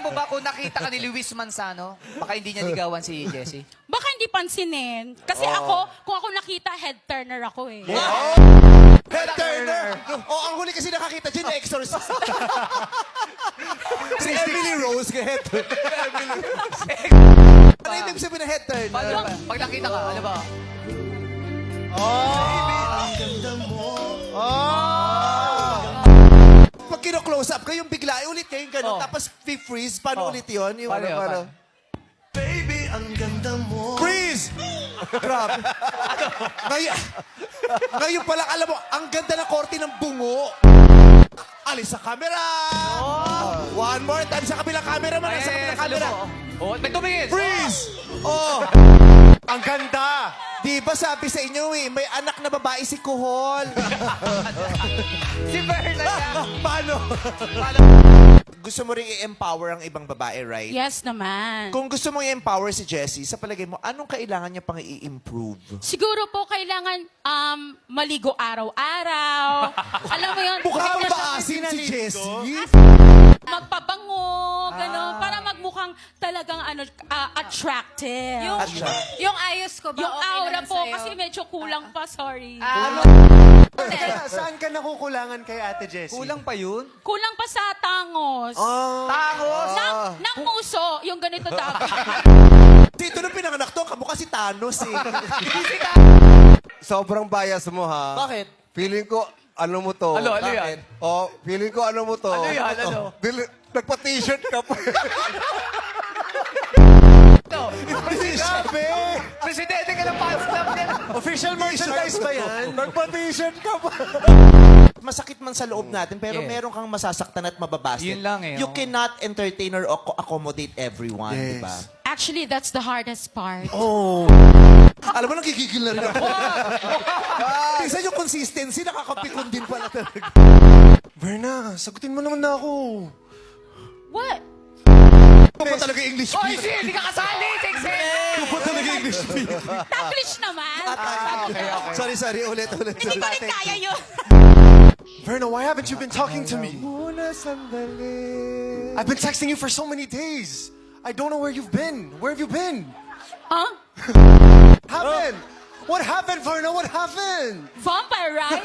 mo ba kung nakita ka ni Luis Manzano, baka hindi niya ligawan si Jessie? Baka hindi pansinin. Kasi ako, kung ako nakita, head turner ako eh. Head turner! Ang huli kasi nakakita dyan na exorcist. Si Emily Rose, kaya head turner. Ano ibig sabihin na head turner? Paano, pag nakita ka, ano ba? Pag kino-close up kayong bigla, ulit kayong gano'n, tapos freeze, paano ulit yun? Yung Paano yun? paano? Baby, ang ganda mo. Freeze! Grabe. Ngayon pala, alam mo, ang ganda ng korte ng bungo. Alis sa camera! One more time sa kabilang camera man. Sa kabilang camera. Oh, may tumingin! Freeze! Oh! Ang ganda. Di ba sabi sa inyo may anak na babae si Kuhol? Si Berna yan! Paano? Gusto mo rin i-empower ang ibang babae, right? Yes naman. Kung gusto mong i-empower si Jessie, sa palagay mo, anong kailangan niya pang i-improve? Siguro po kailangan maligo araw-araw. Alam mo yun? Mukha hindi bang na siya maasin si Jessie? magpabango, gano'n, para magmukhang talagang attractive. Yung ayos ko ba? Yung okay aura naman po, sa'yo? kasi medyo kulang pa, sorry. Saan ka nakukulangan kay Ate Jessie? Kulang pa yun? Kulang pa sa tangos. Tangos! Ng puso, yung ganito dapat. Dito nung pinanganak to, kamukha si Thanos eh. Sobrang bias mo, ha? Bakit? Feeling ko, ano mo to? Ano Bakit? yan? Oh, feeling ko, ano mo to? Ano yan? Ano? Nagpa-t-shirt ka pa. Grabe! Presidente ka ng fans club niya. Official merchandise ba yan? Nagpa-t-shirt ka pa. Masakit man sa loob natin, pero Yeah. meron kang masasaktan at mababasted. Yun lang eh, You oh. cannot entertain or accommodate everyone, di ba? Actually, that's the hardest part. Alam mo, nagigigil na rin ako. Minsan yung consistency, nakakapikon din pala talaga. Berna, sagutin mo naman na ako. What? Ano ba talaga English Oy, speaking? hindi ka kasali! Sexy! Ano ba talaga English speaking? Taglish naman. Sorry, ulit. Hindi ko rin kaya yun. Berna, why haven't you been talking to me? I've been texting you for so many days. I don't know where you've been. Where have you been? Huh? Happened? What happened, Verna? What happened? Vampire, right?